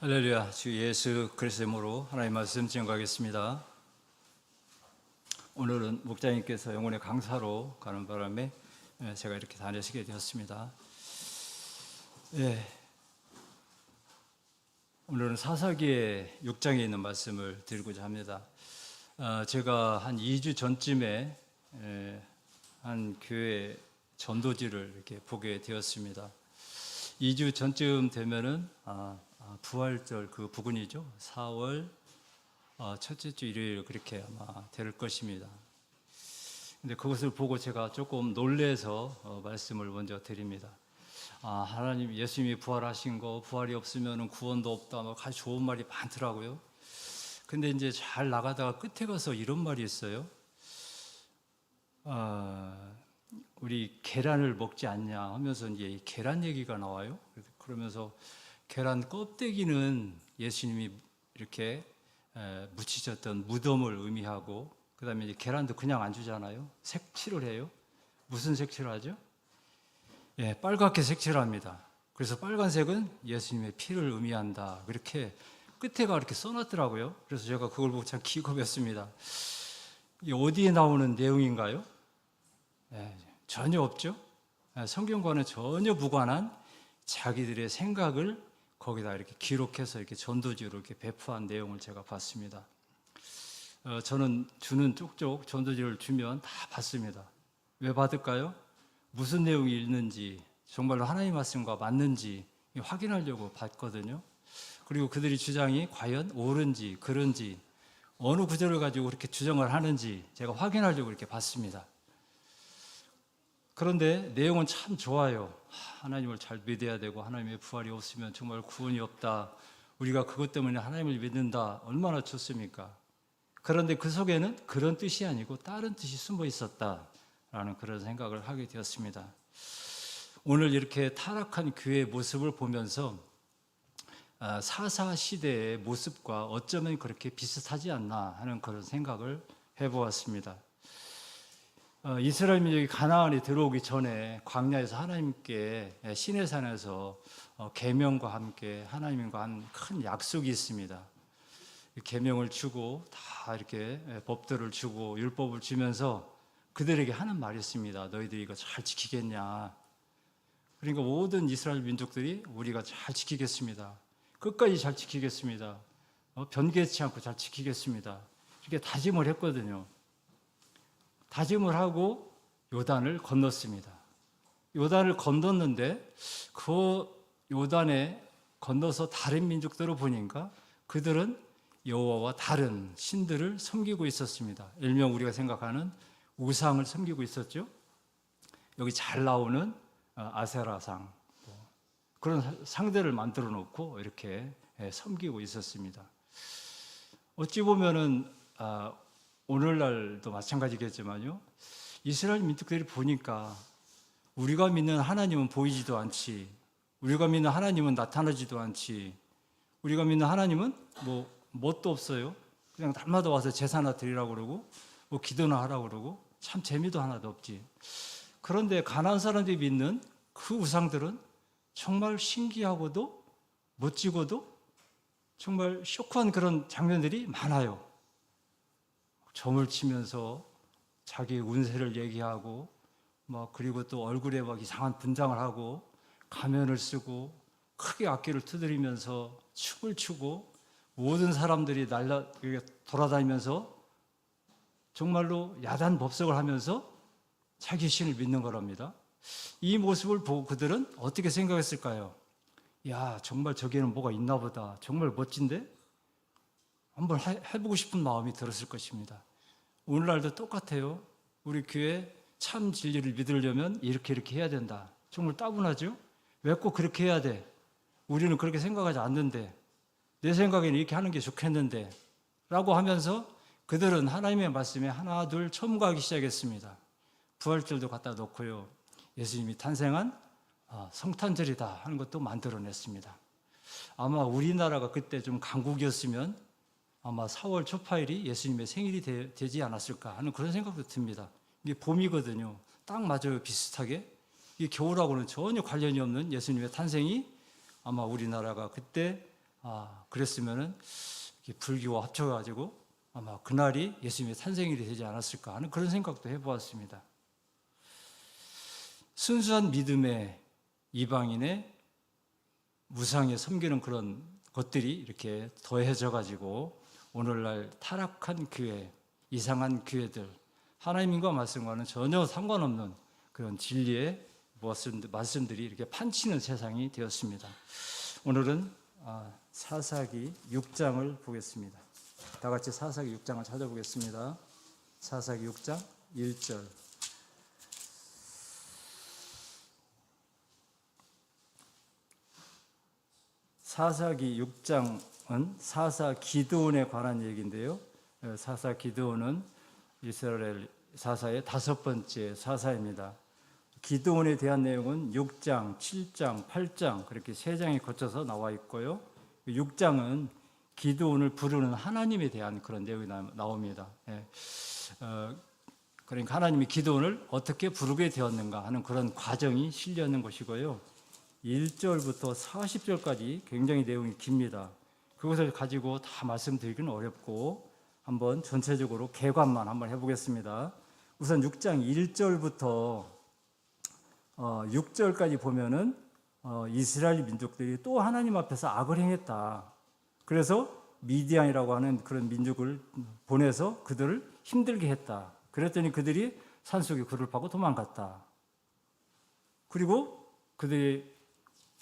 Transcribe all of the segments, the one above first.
할렐루야. 주 예수 그리스도의 이름으로 하나님 말씀 증거하겠습니다. 오늘은 목자님께서 영혼의 강사로 가는 바람에 제가 이렇게 다니시게 되었습니다. 오늘은 사사기의 6장에 있는 말씀을 드리고자 합니다. 제가 한 2주 전쯤에 한 교회 전도지를 이렇게 보게 되었습니다. 2주 전쯤 되면은 부활절 그 부근이죠. 4월 첫째 주 일요일 그렇게 아마 될 것입니다. 근데 그것을 보고 제가 조금 놀래서 말씀을 먼저 드립니다. 하나님 예수님이 부활하신 거, 부활이 없으면 구원도 없다, 뭐 아주 좋은 말이 많더라고요. 근데 이제 잘 나가다가 끝에 가서 이런 말이 있어요. 우리 계란을 먹지 않냐 하면서 이제 계란 얘기가 나와요. 그러면서 계란 껍데기는 예수님이 이렇게 묻히셨던 무덤을 의미하고, 그 다음에 이제 계란도 그냥 안 주잖아요. 색칠을 해요. 무슨 색칠을 하죠? 빨갛게 색칠을 합니다. 그래서 빨간색은 예수님의 피를 의미한다. 그렇게 끝에가 이렇게 써놨더라고요. 그래서 제가 그걸 보고 참 기겁했습니다. 이게 어디에 나오는 내용인가요? 전혀 없죠. 성경과는 전혀 무관한 자기들의 생각을 거기다 이렇게 기록해서 이렇게 전도지로 이렇게 배포한 내용을 제가 봤습니다. 저는 주는 쪽쪽 전도지를 주면 다 받습니다. 왜 받을까요? 무슨 내용이 있는지, 정말로 하나님 말씀과 맞는지 확인하려고 받거든요. 그리고 그들이 주장이 과연 옳은지 그른지, 어느 구절을 가지고 그렇게 주장을 하는지 제가 확인하려고 이렇게 받습니다. 그런데 내용은 참 좋아요. 하나님을 잘 믿어야 되고, 하나님의 부활이 없으면 정말 구원이 없다, 우리가 그것 때문에 하나님을 믿는다, 얼마나 좋습니까? 그런데 그 속에는 그런 뜻이 아니고 다른 뜻이 숨어 있었다라는 그런 생각을 하게 되었습니다. 오늘 이렇게 타락한 교회의 모습을 보면서 사사 시대의 모습과 어쩌면 그렇게 비슷하지 않나 하는 그런 생각을 해보았습니다. 이스라엘 민족이 가나안에 들어오기 전에 광야에서 하나님께 시내산에서 계명과 함께 하나님과 한 큰 약속이 있습니다. 계명을 주고 다 이렇게 법들을 주고 율법을 주면서 그들에게 하는 말이 있습니다. 너희들이 이거 잘 지키겠냐? 그러니까 모든 이스라엘 민족들이 우리가 잘 지키겠습니다. 끝까지 잘 지키겠습니다. 변개치 않고 잘 지키겠습니다. 이렇게 다짐을 했거든요. 다짐을 하고 요단을 건넜습니다. 요단을 건넜는데 그 요단에 건너서 다른 민족들을 보니까 그들은 여호와와 다른 신들을 섬기고 있었습니다. 일명 우리가 생각하는 우상을 섬기고 있었죠. 여기 잘 나오는 아세라상, 그런 상대를 만들어 놓고 이렇게 섬기고 있었습니다. 어찌 보면은 오늘날도 마찬가지겠지만요, 이스라엘 민족들이 보니까 우리가 믿는 하나님은 보이지도 않지, 우리가 믿는 하나님은 나타나지도 않지, 우리가 믿는 하나님은 뭣도 없어요. 그냥 날마다 와서 제사나 드리라고 그러고 기도나 하라고 그러고 참 재미도 하나도 없지. 그런데 가나안 사람들이 믿는 그 우상들은 정말 신기하고도 멋지고도 정말 쇼크한 그런 장면들이 많아요. 점을 치면서 자기 운세를 얘기하고 그리고 또 얼굴에 이상한 분장을 하고 가면을 쓰고 크게 악기를 두드리면서 춤을 추고 모든 사람들이 돌아다니면서 정말로 야단 법석을 하면서 자기 신을 믿는 거랍니다. 이 모습을 보고 그들은 어떻게 생각했을까요? 야, 정말 저기에는 뭐가 있나 보다, 정말 멋진데? 한번 해보고 싶은 마음이 들었을 것입니다. 오늘날도 똑같아요. 우리 교회 참 진리를 믿으려면 이렇게 해야 된다. 정말 따분하죠? 왜 꼭 그렇게 해야 돼? 우리는 그렇게 생각하지 않는데, 내 생각에는 이렇게 하는 게 좋겠는데 라고 하면서 그들은 하나님의 말씀에 하나 둘 첨가하기 시작했습니다. 부활절도 갖다 놓고요, 예수님이 탄생한 성탄절이다 하는 것도 만들어냈습니다. 아마 우리나라가 그때 좀 강국이었으면 아마 4월 초파일이 예수님의 생일이 되지 않았을까 하는 그런 생각도 듭니다. 이게 봄이거든요. 딱 맞아요, 비슷하게. 이게 겨울하고는 전혀 관련이 없는 예수님의 탄생이 아마 우리나라가 그때 그랬으면은 이렇게 불교와 합쳐가지고 아마 그날이 예수님의 탄생일이 되지 않았을까 하는 그런 생각도 해보았습니다. 순수한 믿음의 이방인의 무상에 섬기는 그런 것들이 이렇게 더해져 가지고 오늘날 타락한 교회, 이상한 교회들, 하나님과 말씀과는 전혀 상관없는 그런 진리의 말씀들이 이렇게 판치는 세상이 되었습니다. 오늘은 사사기 6장을 보겠습니다. 다 같이 사사기 6장을 찾아보겠습니다. 사사기 6장 1절. 사사기 6장은 사사 기드온에 관한 얘기인데요. 사사 기드온은 이스라엘 사사의 5번째 사사입니다. 기드온에 대한 내용은 6장, 7장, 8장 그렇게 3장에 거쳐서 나와 있고요. 6장은 기드온을 부르는 하나님에 대한 그런 내용이 나옵니다. 그러니까 하나님이 기드온을 어떻게 부르게 되었는가 하는 그런 과정이 실려 있는 것이고요. 1절부터 40절까지 굉장히 내용이 깁니다. 그것을 가지고 다 말씀드리기는 어렵고 한번 전체적으로 개관만 한번 해보겠습니다. 우선 6장 1절부터 6절까지 보면은 이스라엘 민족들이 또 하나님 앞에서 악을 행했다. 그래서 미디안이라고 하는 그런 민족을 보내서 그들을 힘들게 했다. 그랬더니 그들이 산속에 굴을 파고 도망갔다. 그리고 그들이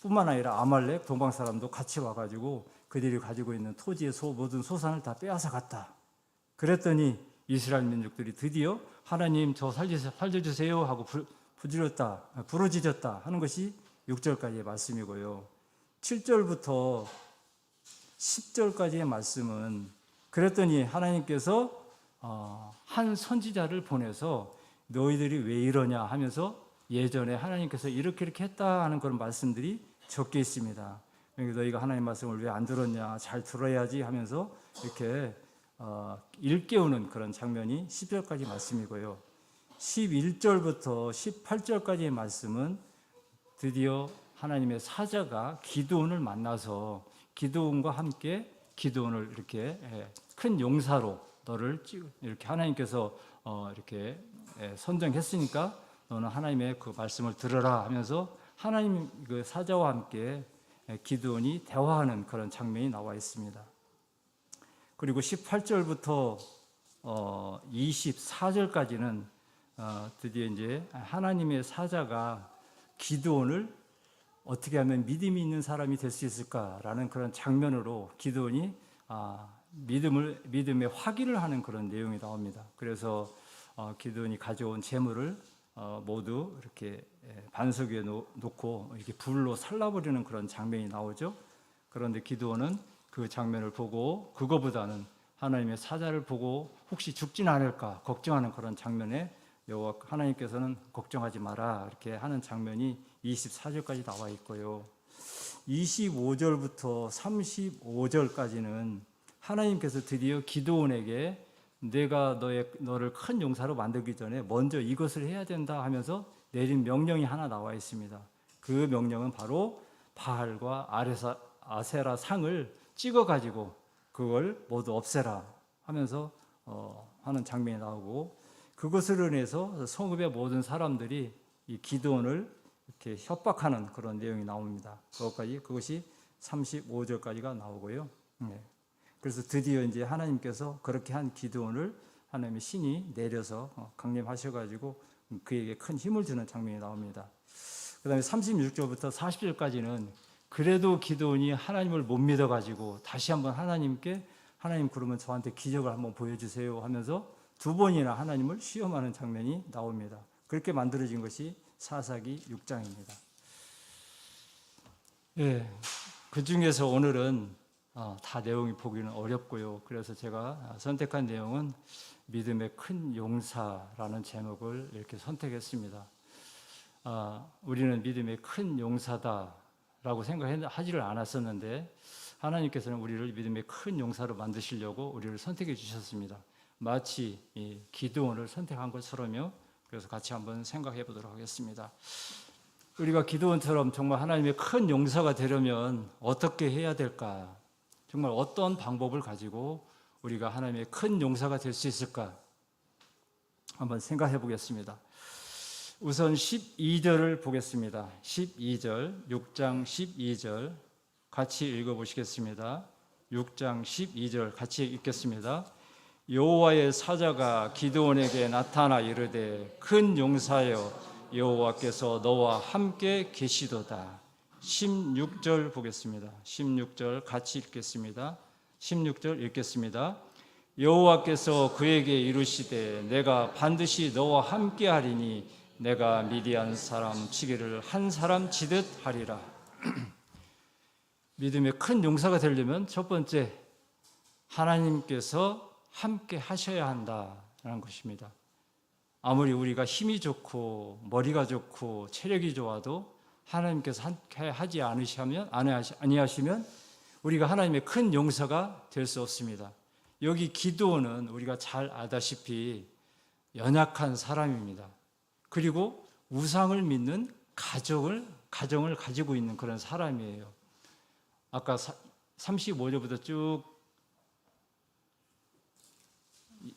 뿐만 아니라 아말렉 동방 사람도 같이 와가지고 그들이 가지고 있는 토지의 모든 소산을 다 빼앗아 갔다. 그랬더니 이스라엘 민족들이 드디어 하나님 저 살려주세요 하고 부르짖었다 하는 것이 6절까지의 말씀이고요. 7절부터 10절까지의 말씀은 그랬더니 하나님께서 한 선지자를 보내서 너희들이 왜 이러냐 하면서 예전에 하나님께서 이렇게 했다 하는 그런 말씀들이 적혀 있습니다. 너희가 하나님 말씀을 왜 안 들었냐, 잘 들어야지 하면서 이렇게 일깨우는 그런 장면이 10절까지 말씀이고요. 11절부터 18절까지의 말씀은 드디어 하나님의 사자가 기드온을 만나서 기드온과 함께 기드온을 이렇게 큰 용사로 너를 이렇게 하나님께서 이렇게 선정했으니까 너는 하나님의 그 말씀을 들으라 하면서 하나님 그 사자와 함께 기드온이 대화하는 그런 장면이 나와 있습니다. 그리고 18절부터 24절까지는 드디어 이제 하나님의 사자가 기드온을 어떻게 하면 믿음이 있는 사람이 될 수 있을까라는 그런 장면으로 기드온이 믿음의 확인을 하는 그런 내용이 나옵니다. 그래서 기드온이 가져온 재물을 모두 이렇게 반석 위에 놓고 이렇게 불로 살라버리는 그런 장면이 나오죠. 그런데 기드온은 그 장면을 보고 그거보다는 하나님의 사자를 보고 혹시 죽진 않을까 걱정하는 그런 장면에 여호와 하나님께서는 걱정하지 마라 이렇게 하는 장면이 24절까지 나와 있고요. 25절부터 35절까지는 하나님께서 드디어 기드온에게 내가 너를 큰 용사로 만들기 전에 먼저 이것을 해야 된다 하면서 내린 명령이 하나 나와 있습니다. 그 명령은 바로 바알과 아세라 상을 찍어가지고 그걸 모두 없애라 하면서 하는 장면이 나오고 그것으로 인해서 성읍의 모든 사람들이 이 기드온을 이렇게 협박하는 그런 내용이 나옵니다. 그것이 35절까지가 나오고요. 그래서 드디어 이제 하나님께서 그렇게 한 기드온을 하나님의 신이 내려서 강림하셔가지고 그에게 큰 힘을 주는 장면이 나옵니다. 그 다음에 36절부터 40절까지는 그래도 기드온이 하나님을 못 믿어가지고 다시 한번 하나님께 하나님 그러면 저한테 기적을 한번 보여주세요 하면서 2번이나 하나님을 시험하는 장면이 나옵니다. 그렇게 만들어진 것이 사사기 6장입니다. 그 중에서 오늘은 다 내용이 보기는 어렵고요. 그래서 제가 선택한 내용은 믿음의 큰 용사라는 제목을 이렇게 선택했습니다. 우리는 믿음의 큰 용사다라고 생각하지를 않았었는데 하나님께서는 우리를 믿음의 큰 용사로 만드시려고 우리를 선택해 주셨습니다. 마치 이 기드온을 선택한 것처럼요. 그래서 같이 한번 생각해 보도록 하겠습니다. 우리가 기드온처럼 정말 하나님의 큰 용사가 되려면 어떻게 해야 될까? 정말 어떤 방법을 가지고 우리가 하나님의 큰 용사가 될 수 있을까? 한번 생각해 보겠습니다. 우선 12절을 보겠습니다. 12절, 6장 12절 같이 읽어보시겠습니다. 6장 12절 같이 읽겠습니다. 여호와의 사자가 기드온에게 나타나 이르되 큰 용사여 여호와께서 너와 함께 계시도다. 16절 보겠습니다. 16절 같이 읽겠습니다. 16절 읽겠습니다. 여호와께서 그에게 이르시되 내가 반드시 너와 함께 하리니 내가 미디안 사람 치기를 한 사람 치듯 하리라. 믿음의 큰 용사가 되려면 첫 번째, 하나님께서 함께 하셔야 한다는 것입니다. 아무리 우리가 힘이 좋고 머리가 좋고 체력이 좋아도 하나님께서 함께 하지 아니하시면 우리가 하나님의 큰 용사가 될 수 없습니다. 여기 기드온은 우리가 잘 아다시피 연약한 사람입니다. 그리고 우상을 믿는 가정을 가지고 있는 그런 사람이에요. 아까 35절부터 쭉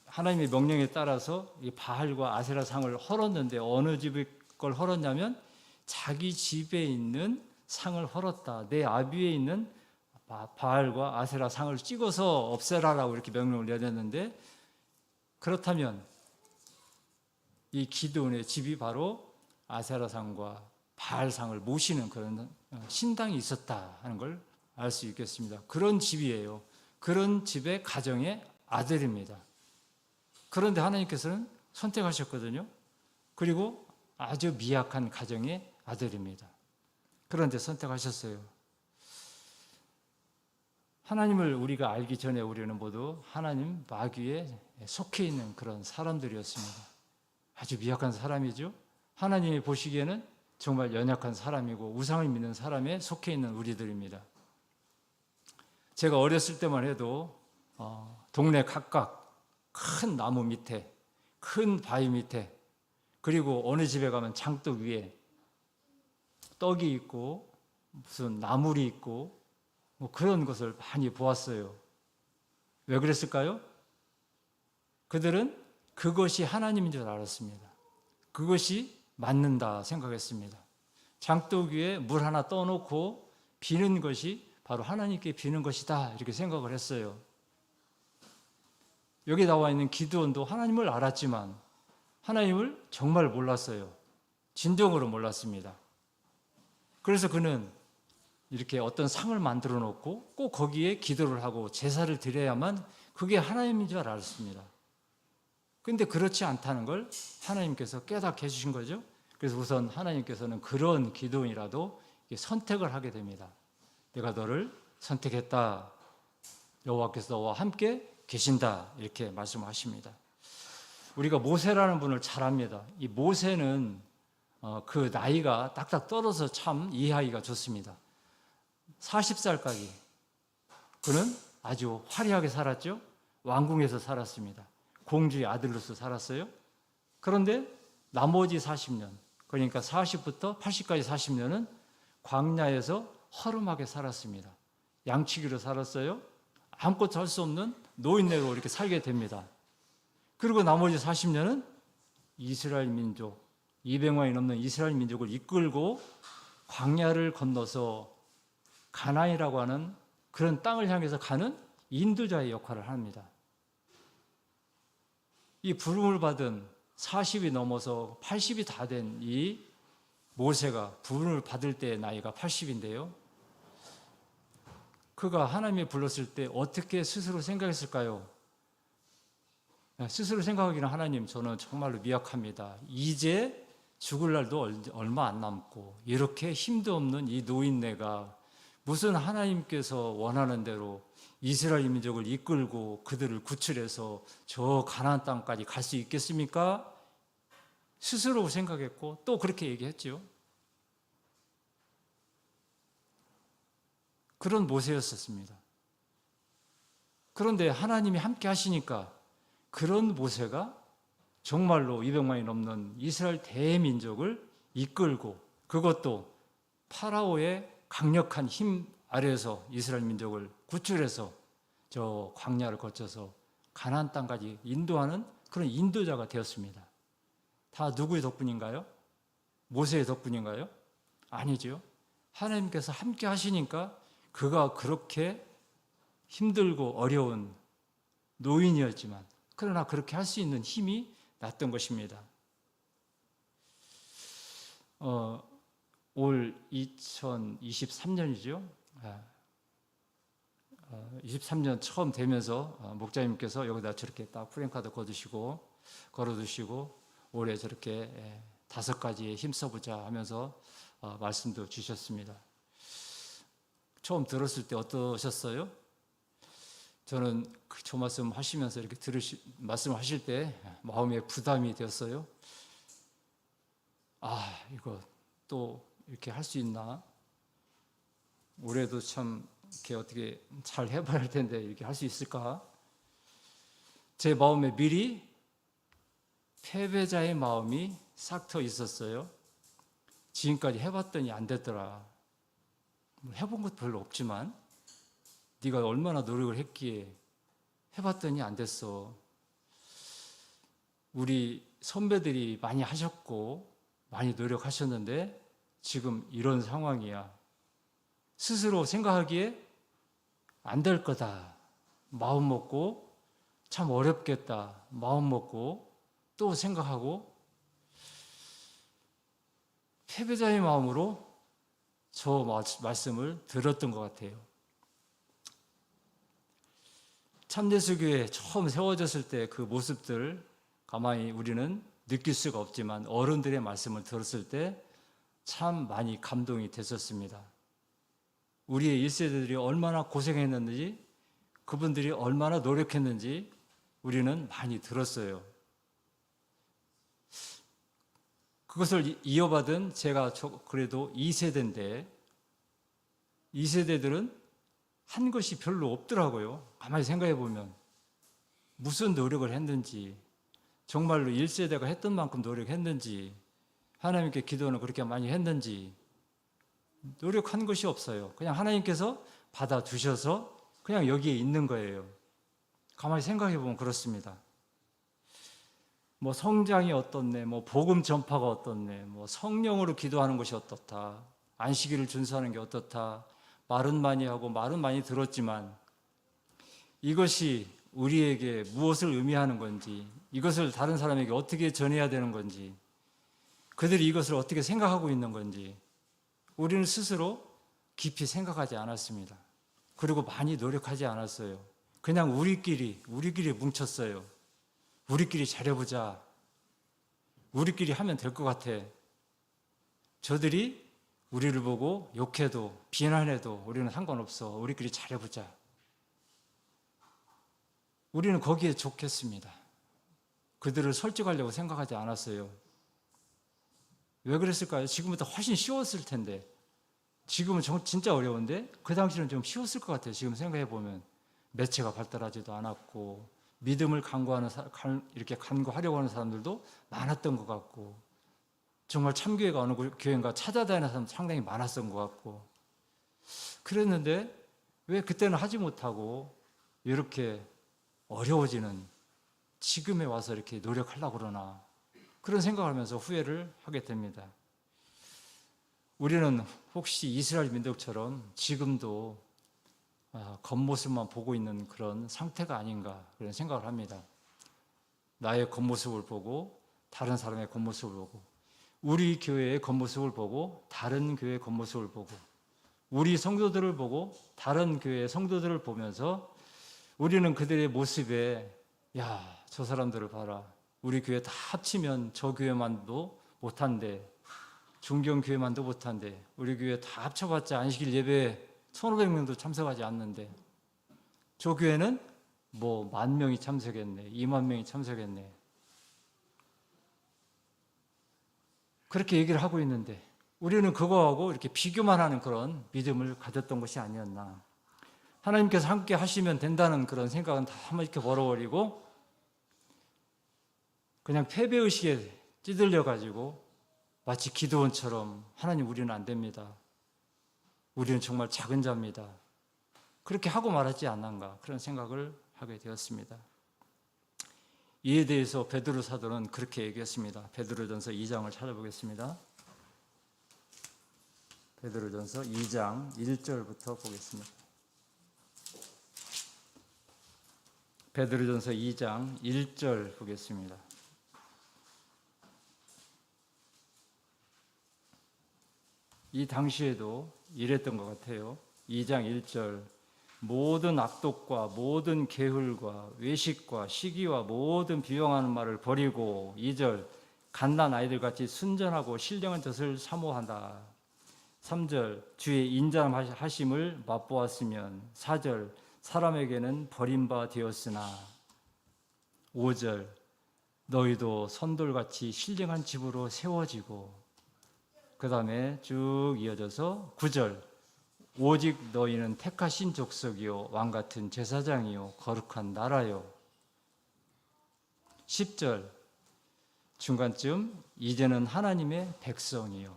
하나님의 명령에 따라서 이 바알과 아세라 상을 헐었는데 어느 집의 걸 헐었냐면 자기 집에 있는 상을 헐었다. 내 아비에 있는 바알과 아세라 상을 찍어서 없애라라고 이렇게 명령을 내렸는데, 그렇다면 이 기드온의 집이 바로 아세라 상과 바알 상을 모시는 그런 신당이 있었다 하는 걸 알 수 있겠습니다. 그런 집이에요. 그런 집의 가정의 아들입니다. 그런데 하나님께서는 선택하셨거든요. 그리고 아주 미약한 가정의 아들입니다. 그런데 선택하셨어요. 하나님을 우리가 알기 전에 우리는 모두 하나님 마귀에 속해 있는 그런 사람들이었습니다. 아주 미약한 사람이죠. 하나님이 보시기에는 정말 연약한 사람이고 우상을 믿는 사람에 속해 있는 우리들입니다. 제가 어렸을 때만 해도 동네 각각 큰 나무 밑에, 큰 바위 밑에, 그리고 어느 집에 가면 장독 위에 떡이 있고 무슨 나물이 있고 뭐 그런 것을 많이 보았어요. 왜 그랬을까요? 그들은 그것이 하나님인 줄 알았습니다. 그것이 맞는다 생각했습니다. 장독 위에 물 하나 떠놓고 비는 것이 바로 하나님께 비는 것이다 이렇게 생각을 했어요. 여기 나와 있는 기드온도 하나님을 알았지만 하나님을 정말 몰랐어요. 진정으로 몰랐습니다. 그래서 그는 이렇게 어떤 상을 만들어 놓고 꼭 거기에 기도를 하고 제사를 드려야만 그게 하나님인 줄 알았습니다. 그런데 그렇지 않다는 걸 하나님께서 깨닫게 해주신 거죠. 그래서 우선 하나님께서는 그런 기도원이라도 선택을 하게 됩니다. 내가 너를 선택했다. 여호와께서 너와 함께 계신다. 이렇게 말씀하십니다. 우리가 모세라는 분을 잘 압니다. 이 모세는 그 나이가 딱딱 떨어서 참 이해하기가 좋습니다. 40살까지 그는 아주 화려하게 살았죠. 왕궁에서 살았습니다. 공주의 아들로서 살았어요. 그런데 나머지 40년, 그러니까 40부터 80까지 40년은 광야에서 허름하게 살았습니다. 양치기로 살았어요. 아무것도 할 수 없는 노인네로 이렇게 살게 됩니다. 그리고 나머지 40년은 이스라엘 민족, 200만이 넘는 이스라엘 민족을 이끌고 광야를 건너서 가나안이라고 하는 그런 땅을 향해서 가는 인도자의 역할을 합니다. 이 부름을 받은 40이 넘어서 80이 다 된 이 모세가 부름을 받을 때의 나이가 80인데요. 그가 하나님이 불렀을 때 어떻게 스스로 생각했을까요? 스스로 생각하기는 하나님, 저는 정말로 미약합니다. 이제 죽을 날도 얼마 안 남고 이렇게 힘도 없는 이 노인네가 무슨 하나님께서 원하는 대로 이스라엘 민족을 이끌고 그들을 구출해서 저 가나안 땅까지 갈 수 있겠습니까? 스스로 생각했고 또 그렇게 얘기했죠. 그런 모세였었습니다. 그런데 하나님이 함께 하시니까 그런 모세가 정말로 200만이 넘는 이스라엘 대민족을 이끌고, 그것도 파라오의 강력한 힘 아래에서 이스라엘 민족을 구출해서 저 광야를 거쳐서 가나안 땅까지 인도하는 그런 인도자가 되었습니다. 다 누구의 덕분인가요? 모세의 덕분인가요? 아니죠. 하나님께서 함께 하시니까 그가 그렇게 힘들고 어려운 노인이었지만 그러나 그렇게 할 수 있는 힘이 났던 것입니다. 올 2023년이죠. 23년 처음 되면서 목자님께서 여기다 저렇게 딱 프랭카드 걸어두시고 올해 저렇게 5가지에 힘써보자 하면서 말씀도 주셨습니다. 처음 들었을 때 어떠셨어요? 저는 저 말씀 하시면서 이렇게 말씀하실 때 마음에 부담이 되었어요. 이거 또 이렇게 할 수 있나? 올해도 참 이렇게 어떻게 잘 해봐야 할 텐데 이렇게 할 수 있을까? 제 마음에 미리 패배자의 마음이 싹 터 있었어요. 지금까지 해봤더니 안 됐더라. 해본 것도 별로 없지만 네가 얼마나 노력을 했기에 해봤더니 안 됐어. 우리 선배들이 많이 하셨고 많이 노력하셨는데 지금 이런 상황이야. 스스로 생각하기에 안 될 거다. 마음 먹고 참 어렵겠다. 마음 먹고 또 생각하고 패배자의 마음으로 저 말씀을 들었던 것 같아요. 참예수교회 처음 세워졌을 때 그 모습들 가만히 우리는 느낄 수가 없지만 어른들의 말씀을 들었을 때 참 많이 감동이 됐었습니다. 우리의 1세대들이 얼마나 고생했는지 그분들이 얼마나 노력했는지 우리는 많이 들었어요. 그것을 이어받은 제가 그래도 2세대인데 2세대들은 한 것이 별로 없더라고요. 가만히 생각해 보면 무슨 노력을 했는지 정말로 1세대가 했던 만큼 노력했는지 하나님께 기도는 그렇게 많이 했는지 노력한 것이 없어요. 그냥 하나님께서 받아주셔서 그냥 여기에 있는 거예요. 가만히 생각해 보면 그렇습니다. 뭐 성장이 어떻네, 뭐 복음 전파가 어떻네, 뭐 성령으로 기도하는 것이 어떻다, 안식일을 준수하는 게 어떻다, 말은 많이 하고 말은 많이 들었지만 이것이 우리에게 무엇을 의미하는 건지, 이것을 다른 사람에게 어떻게 전해야 되는 건지, 그들이 이것을 어떻게 생각하고 있는 건지 우리는 스스로 깊이 생각하지 않았습니다. 그리고 많이 노력하지 않았어요. 그냥 우리끼리 뭉쳤어요. 우리끼리 잘해보자. 우리끼리 하면 될 것 같아. 저들이 우리를 보고 욕해도 비난해도 우리는 상관없어. 우리끼리 잘해보자. 우리는 거기에 좋겠습니다. 그들을 설득하려고 생각하지 않았어요. 왜 그랬을까요? 지금보다 훨씬 쉬웠을 텐데. 지금은 진짜 어려운데 그 당시는 좀 쉬웠을 것 같아요. 지금 생각해 보면 매체가 발달하지도 않았고 믿음을 이렇게 간구하려고 하는 사람들도 많았던 것 같고 정말 참교회가 어느 교회인가 찾아다니는 사람 상당히 많았던 것 같고 그랬는데 왜 그때는 하지 못하고 이렇게 어려워지는 지금에 와서 이렇게 노력하려고 그러나 그런 생각을 하면서 후회를 하게 됩니다. 우리는 혹시 이스라엘 민족처럼 지금도 겉모습만 보고 있는 그런 상태가 아닌가 그런 생각을 합니다. 나의 겉모습을 보고 다른 사람의 겉모습을 보고 우리 교회의 겉모습을 보고 다른 교회의 겉모습을 보고 우리 성도들을 보고 다른 교회의 성도들을 보면서 우리는 그들의 모습에 저 사람들을 봐라. 우리 교회 다 합치면 저 교회만도 못한데 중경교회만도 못한데 우리 교회 다 합쳐봤자 안식일 예배에 1,500명도 참석하지 않는데 저 교회는 뭐 10,000명이 참석했네 20,000명이 참석했네 그렇게 얘기를 하고 있는데 우리는 그거하고 이렇게 비교만 하는 그런 믿음을 가졌던 것이 아니었나. 하나님께서 함께 하시면 된다는 그런 생각은 다 한번 이렇게 버려버리고 그냥 패배의식에 찌들려가지고 마치 기도원처럼 하나님 우리는 안 됩니다. 우리는 정말 작은 자입니다. 그렇게 하고 말았지 않는가 그런 생각을 하게 되었습니다. 이에 대해서 베드로 사도는 그렇게 얘기했습니다. 베드로전서 2장을 찾아보겠습니다. 베드로전서 2장 1절부터 보겠습니다. 베드로전서 2장 1절 보겠습니다. 이 당시에도 이랬던 것 같아요. 2장 1절 모든 악독과 모든 게을과 외식과 시기와 모든 비방하는 말을 버리고 2절 갓난 아이들같이 순전하고 신령한 젖을 사모한다. 3절 주의 인자하심을 맛보았으면 4절 사람에게는 버림바 되었으나 5절 너희도 선돌같이 신령한 집으로 세워지고 그 다음에 쭉 이어져서 9절 오직 너희는 택하신 족속이요 왕같은 제사장이요 거룩한 나라요 10절 중간쯤 이제는 하나님의 백성이요.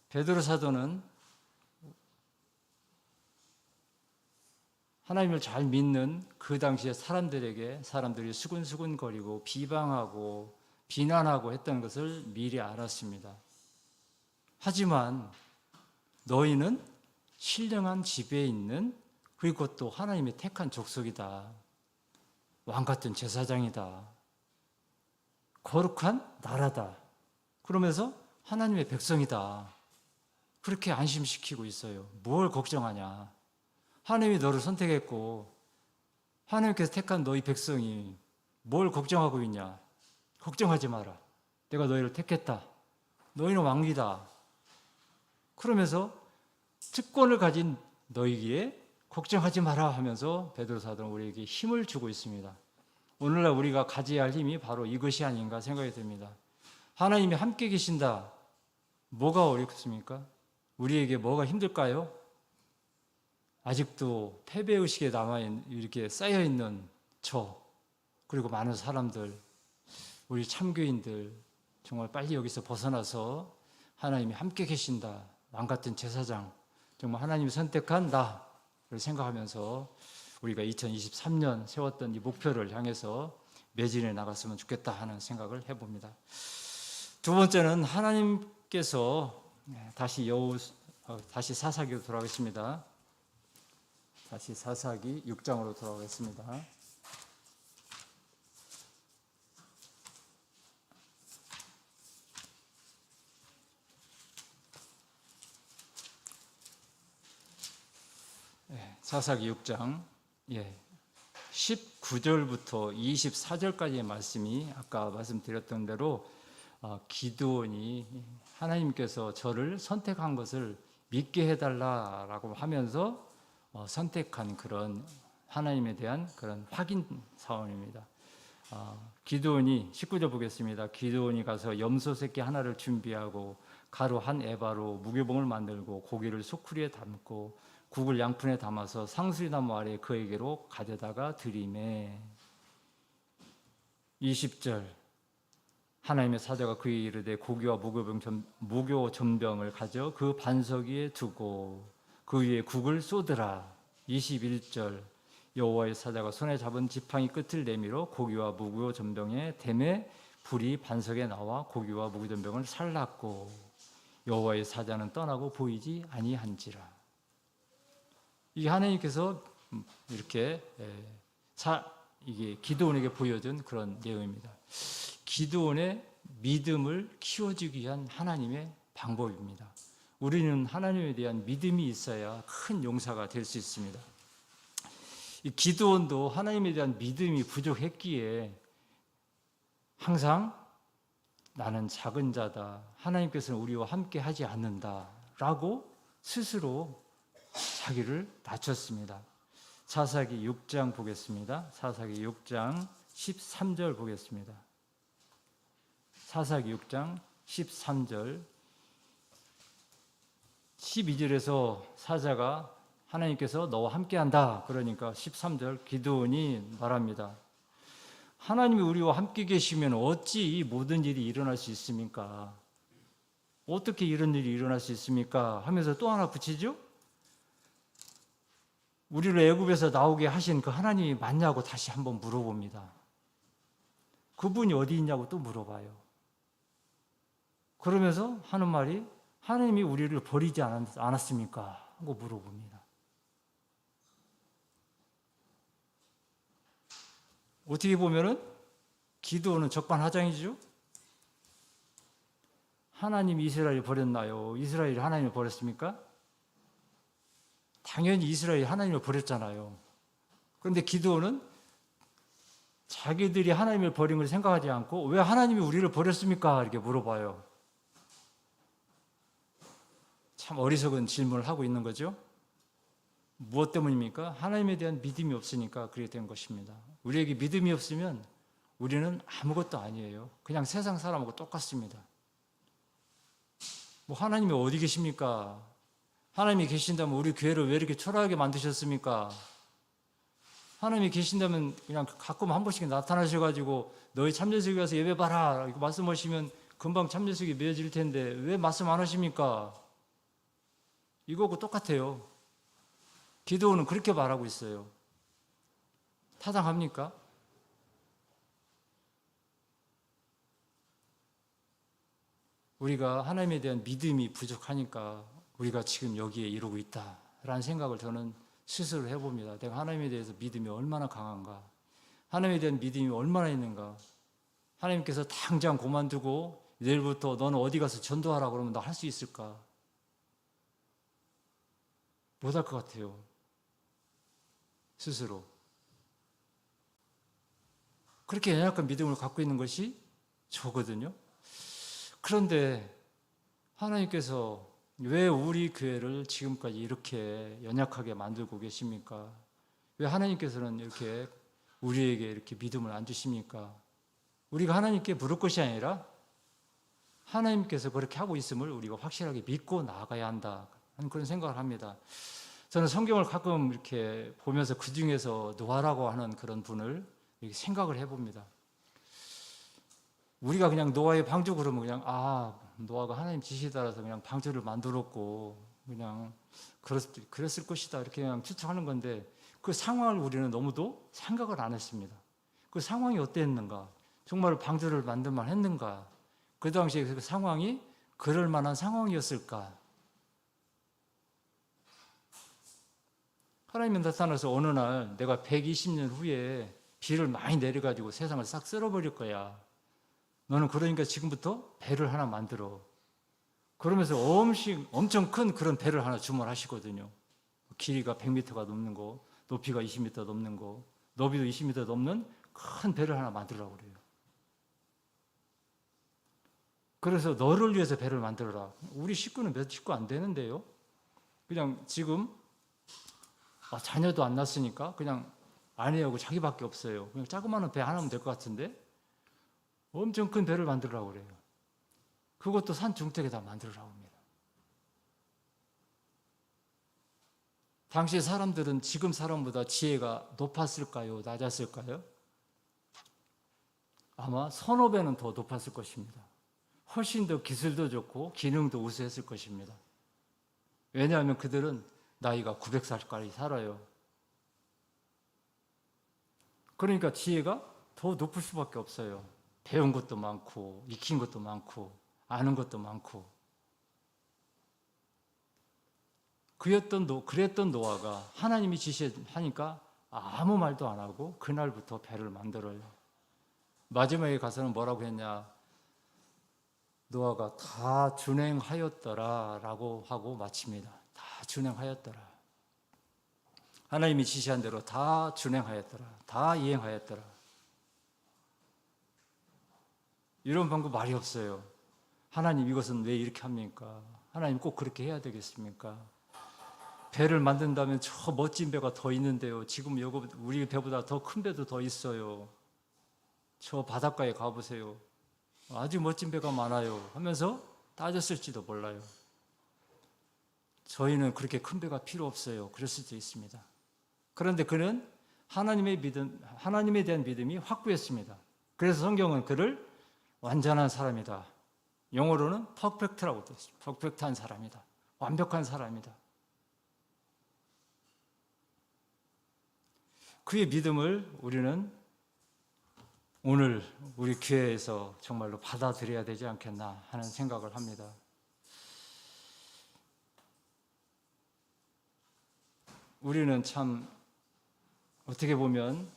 베드로 사도는 하나님을 잘 믿는 그 당시의 사람들이 수근수근거리고 비방하고 비난하고 했던 것을 미리 알았습니다. 하지만 너희는 신령한 집에 있는 그리고 또 하나님의 택한 족속이다. 왕같은 제사장이다. 거룩한 나라다. 그러면서 하나님의 백성이다. 그렇게 안심시키고 있어요. 뭘 걱정하냐. 하나님이 너를 선택했고 하나님께서 택한 너희 백성이 뭘 걱정하고 있냐. 걱정하지 마라. 내가 너희를 택했다. 너희는 왕이다. 그러면서 특권을 가진 너희기에 걱정하지 마라 하면서 베드로 사도는 우리에게 힘을 주고 있습니다. 오늘날 우리가 가져야 할 힘이 바로 이것이 아닌가 생각이 듭니다. 하나님이 함께 계신다. 뭐가 어렵습니까? 우리에게 뭐가 힘들까요? 아직도 패배의식에 이렇게 쌓여있는 그리고 많은 사람들, 우리 참교인들 정말 빨리 여기서 벗어나서 하나님이 함께 계신다. 왕같은 제사장, 정말 하나님이 선택한 나를 생각하면서 우리가 2023년 세웠던 이 목표를 향해서 매진해 나갔으면 좋겠다 하는 생각을 해봅니다. 두 번째는 하나님께서 다시 사사기로 돌아가겠습니다. 다시 사사기 6장으로 돌아가겠습니다. 사사기 6장 19절부터 24절까지의 말씀이 아까 말씀드렸던 대로 기드온이 하나님께서 저를 선택한 것을 믿게 해달라라고 하면서 선택한 그런 하나님에 대한 그런 확인 사원입니다. 기드온이 19절 보겠습니다. 기드온이 가서 염소 새끼 하나를 준비하고 가루 한 에바로 무교봉을 만들고 고기를 소쿠리에 담고 국을 양푼에 담아서 상수리나무 아래 그에게로 가져다가 드리매 20절 하나님의 사자가 그에게 이르되 고기와 무교 전병을 가져 그 반석 위에 두고 그 위에 국을 쏟으라 21절 여호와의 사자가 손에 잡은 지팡이 끝을 내밀어 고기와 무교 전병에 대매 불이 반석에 나와 고기와 무교 전병을 살랐고 여호와의 사자는 떠나고 보이지 아니한지라. 이게 하나님께서 이렇게 이게 기드온에게 보여준 그런 내용입니다. 기드온의 믿음을 키워주기 위한 하나님의 방법입니다. 우리는 하나님에 대한 믿음이 있어야 큰 용사가 될 수 있습니다. 이 기드온도 하나님에 대한 믿음이 부족했기에 항상 나는 작은 자다. 하나님께서는 우리와 함께 하지 않는다라고 스스로 자기를 낮췄습니다. 사사기 6장 보겠습니다. 사사기 6장 13절 보겠습니다. 사사기 6장 13절 12절에서 사자가 하나님께서 너와 함께한다. 그러니까 13절 기드온이 말합니다. 하나님이 우리와 함께 계시면 어찌 이 모든 일이 일어날 수 있습니까? 어떻게 이런 일이 일어날 수 있습니까? 하면서 또 하나 붙이죠. 우리를 애굽에서 나오게 하신 그 하나님이 맞냐고 다시 한번 물어봅니다. 그분이 어디 있냐고 또 물어봐요. 그러면서 하는 말이 하나님이 우리를 버리지 않았습니까? 하고 물어봅니다. 어떻게 보면은 기도는 적반하장이죠. 하나님이 이스라엘을 버렸나요? 이스라엘이 하나님을 버렸습니까? 당연히 이스라엘이 하나님을 버렸잖아요. 그런데 기도는 자기들이 하나님을 버린 걸 생각하지 않고 왜 하나님이 우리를 버렸습니까? 이렇게 물어봐요. 참 어리석은 질문을 하고 있는 거죠. 무엇 때문입니까? 하나님에 대한 믿음이 없으니까 그렇게 된 것입니다. 우리에게 믿음이 없으면 우리는 아무것도 아니에요. 그냥 세상 사람하고 똑같습니다. 뭐 하나님이 어디 계십니까? 하나님이 계신다면 우리 교회를 왜 이렇게 초라하게 만드셨습니까? 하나님이 계신다면 그냥 가끔 한 번씩 나타나셔가지고 너희 참전석에 가서 예배 봐라 이렇게 말씀하시면 금방 참전석이 메어질 텐데 왜 말씀 안 하십니까? 이거하고 똑같아요. 기도는 그렇게 말하고 있어요. 타당합니까? 우리가 하나님에 대한 믿음이 부족하니까 우리가 지금 여기에 이러고 있다라는 생각을 저는 스스로 해봅니다. 내가 하나님에 대해서 믿음이 얼마나 강한가, 하나님에 대한 믿음이 얼마나 있는가. 하나님께서 당장 그만두고 내일부터 너는 어디 가서 전도하라 그러면 나 할 수 있을까? 못할 것 같아요. 스스로. 그렇게 연약한 믿음을 갖고 있는 것이 저거든요. 그런데 하나님께서 왜 우리 교회를 지금까지 이렇게 연약하게 만들고 계십니까? 왜 하나님께서는 이렇게 우리에게 이렇게 믿음을 안 주십니까? 우리가 하나님께 물을 것이 아니라 하나님께서 그렇게 하고 있음을 우리가 확실하게 믿고 나아가야 한다 하는 그런 생각을 합니다. 저는 성경을 가끔 이렇게 보면서 그 중에서 노아라고 하는 그런 분을 이렇게 생각을 해봅니다. 우리가 그냥 노아의 방주 그러면 그냥 노아가 하나님 지시에 따라서 그냥 방주를 만들었고 그냥 그랬을 것이다 이렇게 그냥 추측하는 건데 그 상황을 우리는 너무도 생각을 안 했습니다. 그 상황이 어땠는가? 정말 방주를 만들만 했는가? 그 당시에 그 상황이 그럴 만한 상황이었을까? 하나님이 나타나서 어느 날 내가 120년 후에 비를 많이 내려가지고 세상을 싹 쓸어버릴 거야. 너는 그러니까 지금부터 배를 하나 만들어. 그러면서 엄청 큰 그런 배를 하나 주문하시거든요. 길이가 100m가 넘는 거, 높이가 20m 넘는 거, 너비도 20m 넘는 큰 배를 하나 만들라고 그래요. 그래서 너를 위해서 배를 만들어라. 우리 식구는 몇 식구 안 되는데요. 그냥 지금 자녀도 안 낳았으니까 그냥 아내하고 자기밖에 없어요. 그냥 자그마한 배 하나면 될 것 같은데 엄청 큰 배를 만들라고 그래요. 그것도 산 중턱에다 만들라고 합니다. 당시 사람들은 지금 사람보다 지혜가 높았을까요? 낮았을까요? 아마 서너 배는 더 높았을 것입니다. 훨씬 더 기술도 좋고 기능도 우수했을 것입니다. 왜냐하면 그들은 나이가 900살까지 살아요. 그러니까 지혜가 더 높을 수밖에 없어요. 배운 것도 많고 익힌 것도 많고 아는 것도 많고. 그랬던 노아가 하나님이 지시하니까 아무 말도 안 하고 그날부터 배를 만들어요. 마지막에 가서는 뭐라고 했냐? 노아가 다 준행하였더라라고 하고 마칩니다. 다 준행하였더라. 하나님이 지시한 대로 다 준행하였더라. 다 이행하였더라. 이런 방법 말이 없어요. 하나님 이것은 왜 이렇게 합니까? 하나님 꼭 그렇게 해야 되겠습니까? 배를 만든다면 저 멋진 배가 더 있는데요. 지금 우리 배보다 더 큰 배도 더 있어요. 저 바닷가에 가보세요. 아주 멋진 배가 많아요. 하면서 따졌을지도 몰라요. 저희는 그렇게 큰 배가 필요 없어요. 그럴 수도 있습니다. 그런데 그는 하나님에 대한 믿음이 확고했습니다. 그래서 성경은 그를 완전한 사람이다. 영어로는 퍼펙트라고 되어 있습니다. 퍼펙트한 사람이다. 완벽한 사람이다. 그의 믿음을 우리는 오늘 우리 교회에서 정말로 받아들여야 되지 않겠나 하는 생각을 합니다. 우리는 참 어떻게 보면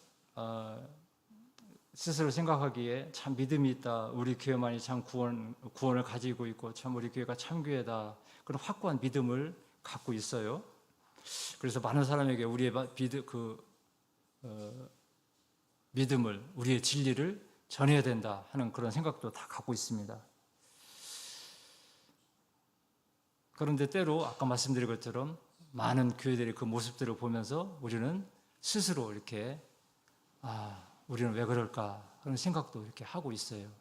스스로 생각하기에 참 믿음이 있다. 우리 교회만이 참 구원을 가지고 있고 참 우리 교회가 참 교회다. 그런 확고한 믿음을 갖고 있어요. 그래서 많은 사람에게 우리의 믿음을, 우리의 진리를 전해야 된다 하는 그런 생각도 다 갖고 있습니다. 그런데 때로 아까 말씀드린 것처럼 많은 교회들의 그 모습들을 보면서 우리는 스스로 이렇게 우리는 왜 그럴까 하는 생각도 이렇게 하고 있어요.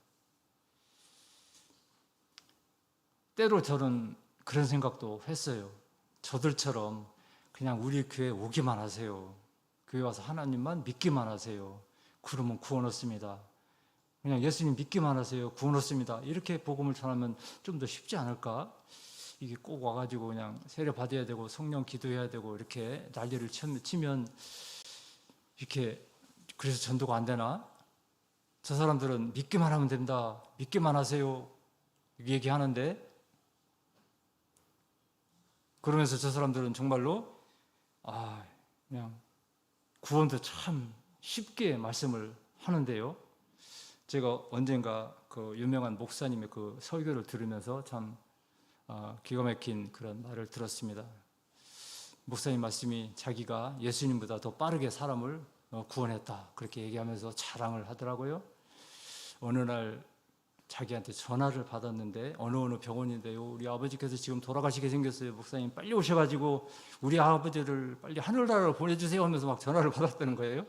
때로 저는 그런 생각도 했어요. 저들처럼 그냥 우리 교회 오기만 하세요. 교회 와서 하나님만 믿기만 하세요. 그러면 구원 얻습니다. 그냥 예수님 믿기만 하세요. 구원 얻습니다. 이렇게 복음을 전하면 좀 더 쉽지 않을까? 이게 꼭 와가지고 그냥 세례 받아야 되고 성령 기도해야 되고 이렇게 난리를 치면 이렇게 그래서 전도가 안 되나? 저 사람들은 믿기만 하면 된다. 믿기만 하세요. 얘기하는데 그러면서 저 사람들은 정말로 그냥 구원도 참 쉽게 말씀을 하는데요. 제가 언젠가 그 유명한 목사님의 그 설교를 들으면서 참 기가 막힌 그런 말을 들었습니다. 목사님 말씀이 자기가 예수님보다 더 빠르게 사람을 구원했다 그렇게 얘기하면서 자랑을 하더라고요. 어느 날 자기한테 전화를 받았는데 어느 병원인데요. 우리 아버지께서 지금 돌아가시게 생겼어요. 목사님 빨리 오셔가지고 우리 아버지를 빨리 하늘나라로 보내주세요 하면서 막 전화를 받았다는 거예요.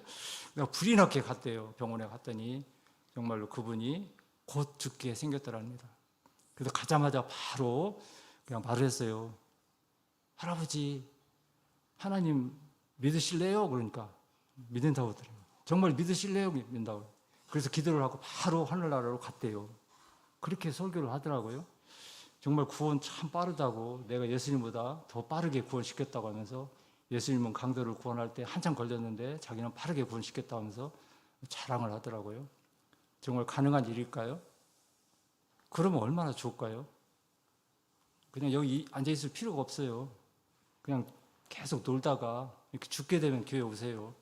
그냥 불이 나게 갔대요. 병원에 갔더니 정말로 그분이 곧 죽게 생겼더랍니다. 그래서 가자마자 바로 그냥 말을 했어요. 할아버지 하나님 믿으실래요? 그러니까 믿는다고 하더라고요. 정말 믿으실래요? 믿는다고. 그래서 기도를 하고 바로 하늘나라로 갔대요. 그렇게 설교를 하더라고요. 정말 구원 참 빠르다고 내가 예수님보다 더 빠르게 구원시켰다고 하면서 예수님은 강도를 구원할 때 한참 걸렸는데 자기는 빠르게 구원시켰다고 하면서 자랑을 하더라고요. 정말 가능한 일일까요? 그러면 얼마나 좋을까요? 그냥 여기 앉아있을 필요가 없어요. 그냥 계속 놀다가 이렇게 죽게 되면 교회 오세요.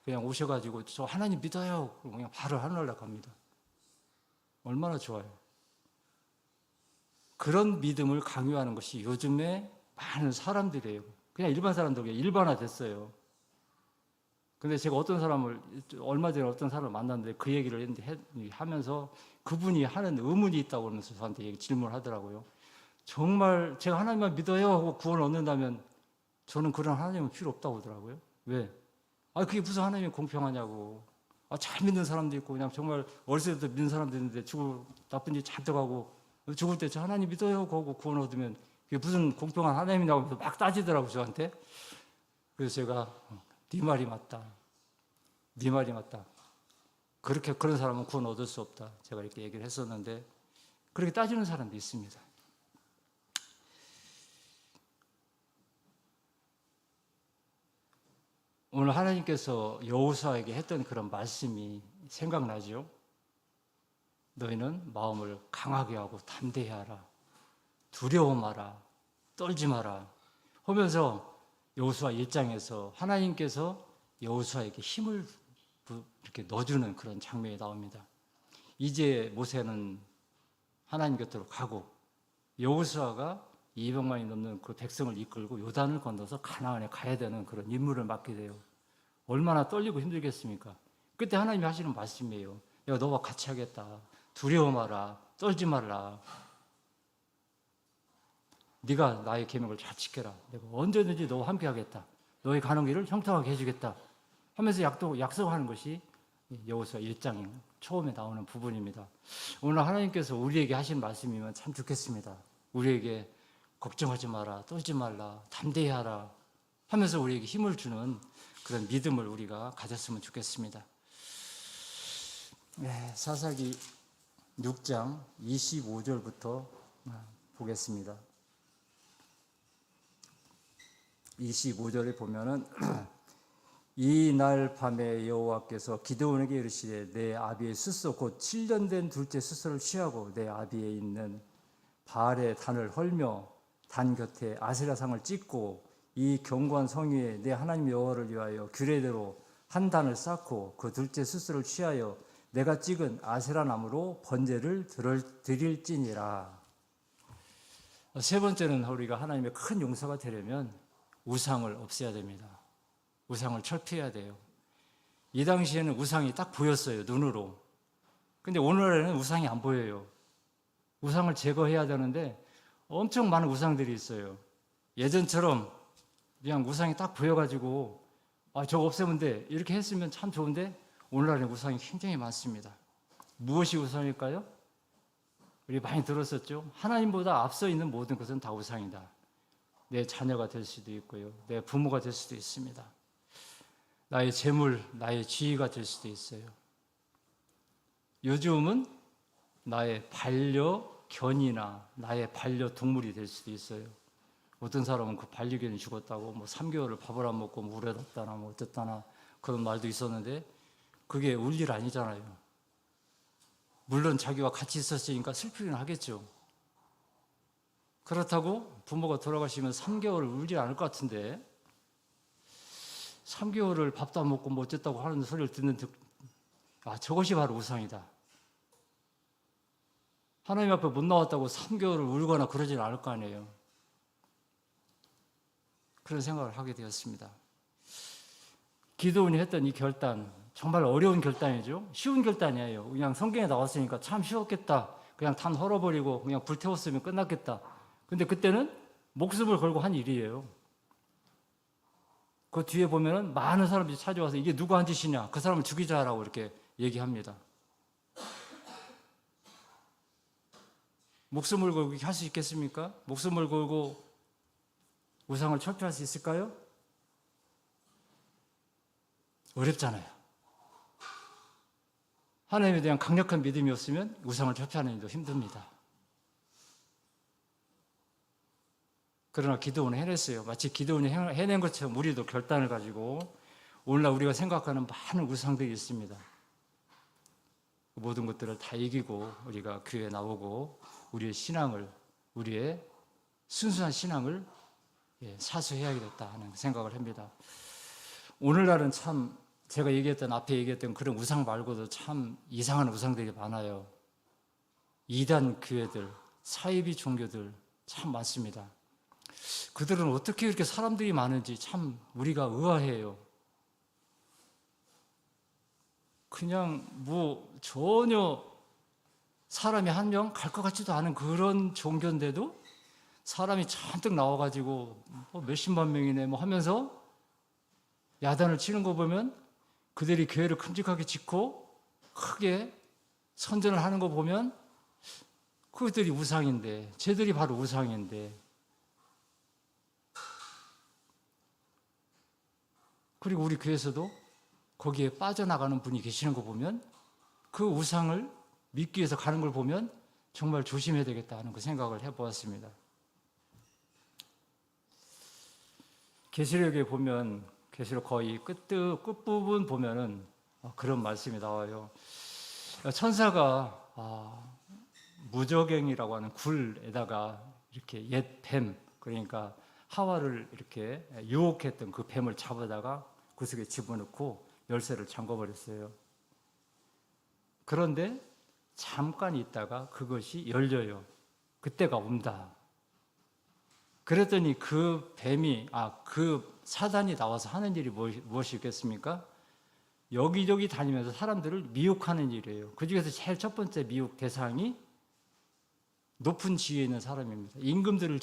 그냥 오셔가지고 저 하나님 믿어요. 그럼 그냥 바로 하늘나라 갑니다. 얼마나 좋아요. 그런 믿음을 강요하는 것이 요즘에 많은 사람들이에요. 그냥 일반 사람들 일반화됐어요. 근데 제가 얼마 전에 어떤 사람을 만났는데 그 얘기를 하면서 그분이 하는 의문이 있다고 그러면서 저한테 질문을 하더라고요. 정말 제가 하나님만 믿어요 하고 구원을 얻는다면 저는 그런 하나님은 필요 없다고 하더라고요. 왜? 그게 무슨 하나님이 공평하냐고. 잘 믿는 사람도 있고 그냥 정말 어렸을 때부터 믿는 사람도 있는데 나쁜 일 잔뜩 하고 죽을 때 저 하나님 믿어요 하고 구원 얻으면 그게 무슨 공평한 하나님이냐고 하면서 막 따지더라고요 저한테. 그래서 제가 네 말이 맞다. 네 말이 맞다. 그런 사람은 구원 얻을 수 없다. 제가 이렇게 얘기를 했었는데 그렇게 따지는 사람도 있습니다. 오늘 하나님께서 여호수아에게 했던 그런 말씀이 생각나죠? 너희는 마음을 강하게 하고 담대히 하라. 두려워 마라. 떨지 마라. 하면서 여호수아 1장에서 하나님께서 여호수아에게 힘을 이렇게 넣어주는 그런 장면이 나옵니다. 이제 모세는 하나님 곁으로 가고 여호수아가 200만이 넘는 그 백성을 이끌고 요단을 건너서 가나안에 가야 되는 그런 임무를 맡게 돼요. 얼마나 떨리고 힘들겠습니까? 그때 하나님이 하시는 말씀이에요. 내가 너와 같이 하겠다. 두려워 마라. 떨지 말라. 네가 나의 계명을 잘 지켜라. 내가 언제든지 너와 함께 하겠다. 너의 가는 길을 형통하게 해주겠다. 하면서 약속하는 것이 여호수아 1장 처음에 나오는 부분입니다. 오늘 하나님께서 우리에게 하신 말씀이면 참 좋겠습니다. 우리에게 걱정하지 마라, 떨지 말라, 담대히 하라 하면서 우리에게 힘을 주는 그런 믿음을 우리가 가졌으면 좋겠습니다. 사사기 6장 25절부터 보겠습니다. 25절에 보면은 이 날 밤에 여호와께서 기드온에게 이르시되 내 아비의 숫소 곧 7년 된 둘째 숫소를 취하고 내 아비에 있는 바알의 단을 헐며 단 곁에 아세라상을 찍고 이 견고한 성 위에 내 하나님 여호와를 위하여 규례대로 한 단을 쌓고 그 둘째 숫소를 취하여 내가 찍은 아세라 나무로 번제를 드릴지니라. 세 번째는 우리가 하나님의 큰 용서가 되려면 우상을 없애야 됩니다. 우상을 철폐해야 돼요. 이 당시에는 우상이 딱 보였어요, 눈으로. 근데 오늘날에는 우상이 안 보여요. 우상을 제거해야 되는데 엄청 많은 우상들이 있어요. 예전처럼 그냥 우상이 딱 보여가지고 저거 없애면 돼 이렇게 했으면 참 좋은데 오늘날에는 우상이 굉장히 많습니다. 무엇이 우상일까요? 우리 많이 들었었죠. 하나님보다 앞서 있는 모든 것은 다 우상이다. 내 자녀가 될 수도 있고요, 내 부모가 될 수도 있습니다. 나의 재물, 나의 지위가 될 수도 있어요. 요즘은 나의 반려견이나 나의 반려동물이 될 수도 있어요. 어떤 사람은 그 반려견이 죽었다고 3개월을 밥을 안 먹고 물에 뒀다나 어쨌다나 그런 말도 있었는데 그게 울 일 아니잖아요. 물론 자기와 같이 있었으니까 슬프긴 하겠죠. 그렇다고 부모가 돌아가시면 3개월을 울지 않을 것 같은데 3개월을 밥도 안 먹고 어쨌다고 하는 소리를 듣는 저것이 바로 우상이다. 하나님 앞에 못 나왔다고 3개월을 울거나 그러지는 않을 거 아니에요. 그런 생각을 하게 되었습니다. 기드온이 했던 이 결단, 정말 어려운 결단이죠. 쉬운 결단이에요. 그냥 성경에 나왔으니까 참 쉬웠겠다. 그냥 단 헐어버리고 그냥 불태웠으면 끝났겠다. 근데 그때는 목숨을 걸고 한 일이에요. 그 뒤에 보면은 많은 사람들이 찾아와서 이게 누가 한 짓이냐, 그 사람을 죽이자라고 이렇게 얘기합니다. 목숨을 걸고 할 수 있겠습니까? 목숨을 걸고 우상을 철폐할 수 있을까요? 어렵잖아요. 하나님에 대한 강력한 믿음이 없으면 우상을 철폐하는 일도 힘듭니다. 그러나 기드온은 해냈어요. 마치 기드온이 해낸 것처럼 우리도 결단을 가지고 오늘날 우리가 생각하는 많은 우상들이 있습니다. 그 모든 것들을 다 이기고 우리가 교회에 나오고 우리의 신앙을, 우리의 순수한 신앙을 사수해야겠다 하는 생각을 합니다. 오늘날은 참 제가 앞에 얘기했던 그런 우상 말고도 참 이상한 우상들이 많아요. 이단 교회들, 사이비 종교들 참 많습니다. 그들은 어떻게 이렇게 사람들이 많은지 참 우리가 의아해요. 그냥 전혀 사람이 한 명 갈 것 같지도 않은 그런 종교인데도 사람이 잔뜩 나와가지고 몇십만 명이네 하면서 야단을 치는 거 보면 그들이 교회를 큼직하게 짓고 크게 선전을 하는 거 보면 그들이 우상인데, 쟤들이 바로 우상인데. 그리고 우리 교회에서도 거기에 빠져나가는 분이 계시는 거 보면 그 우상을 믿기 위해서 가는 걸 보면 정말 조심해야 되겠다 하는 그 생각을 해보았습니다. 계시록에 보면, 계시록 거의 끝부분 보면은 그런 말씀이 나와요. 천사가 무저갱이라고 하는 굴에다가 이렇게 옛 뱀, 그러니까 하와를 이렇게 유혹했던 그 뱀을 잡아다가 그 속에 집어넣고 열쇠를 잠궈버렸어요. 그런데 잠깐 있다가 그것이 열려요. 그때가 온다. 그랬더니 그 뱀이, 그 사단이 나와서 하는 일이 무엇이 있겠습니까? 여기저기 다니면서 사람들을 미혹하는 일이에요. 그 중에서 제일 첫 번째 미혹 대상이 높은 지위에 있는 사람입니다. 임금들을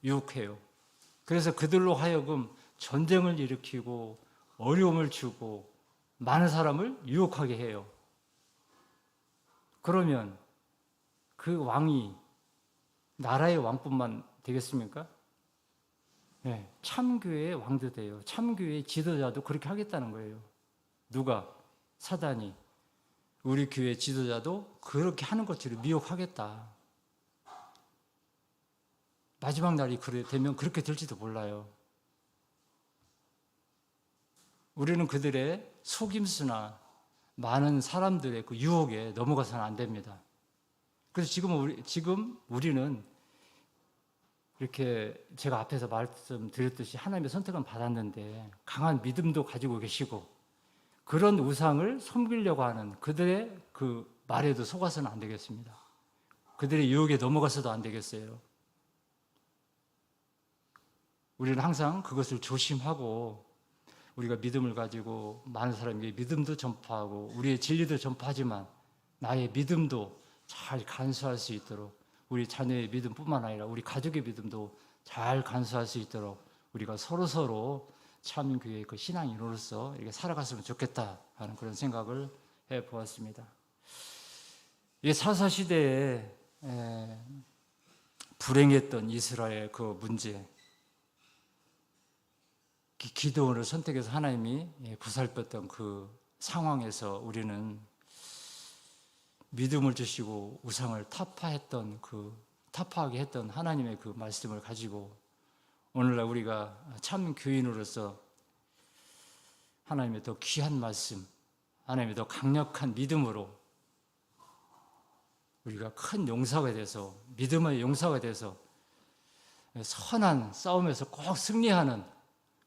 유혹해요. 그래서 그들로 하여금 전쟁을 일으키고 어려움을 주고 많은 사람을 유혹하게 해요. 그러면 그 왕이 나라의 왕뿐만 되겠습니까? 네, 참교회의 왕도 돼요. 참교회의 지도자도 그렇게 하겠다는 거예요. 누가? 사단이. 우리 교회 지도자도 그렇게 하는 것처럼 미혹하겠다. 마지막 날이 되면 그렇게 될지도 몰라요. 우리는 그들의 속임수나 많은 사람들의 그 유혹에 넘어가서는 안 됩니다. 그래서 지금 우리는 이렇게 제가 앞에서 말씀드렸듯이 하나님의 선택은 받았는데 강한 믿음도 가지고 계시고 그런 우상을 섬기려고 하는 그들의 그 말에도 속아서는 안 되겠습니다. 그들의 유혹에 넘어가서도 안 되겠어요. 우리는 항상 그것을 조심하고 우리가 믿음을 가지고 많은 사람에게 믿음도 전파하고 우리의 진리도 전파하지만 나의 믿음도 잘 간수할 수 있도록 우리 자녀의 믿음뿐만 아니라 우리 가족의 믿음도 잘 간수할 수 있도록 우리가 서로서로 참교회의 그 신앙인으로서 이렇게 살아갔으면 좋겠다 하는 그런 생각을 해보았습니다. 이 사사시대에 불행했던 이스라엘 그 문제, 기드온을 선택해서 하나님이 보살폈던 그 상황에서 우리는 믿음을 주시고 우상을 타파하게 했던 하나님의 그 말씀을 가지고 오늘날 우리가 참 교인으로서 하나님의 더 귀한 말씀, 하나님의 더 강력한 믿음으로 우리가 큰 용사가 돼서 믿음의 용사가 돼서 선한 싸움에서 꼭 승리하는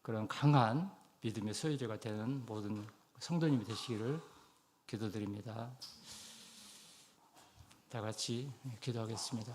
그런 강한 믿음의 소유자가 되는 모든 성도님이 되시기를 기도드립니다. 다 같이 기도하겠습니다.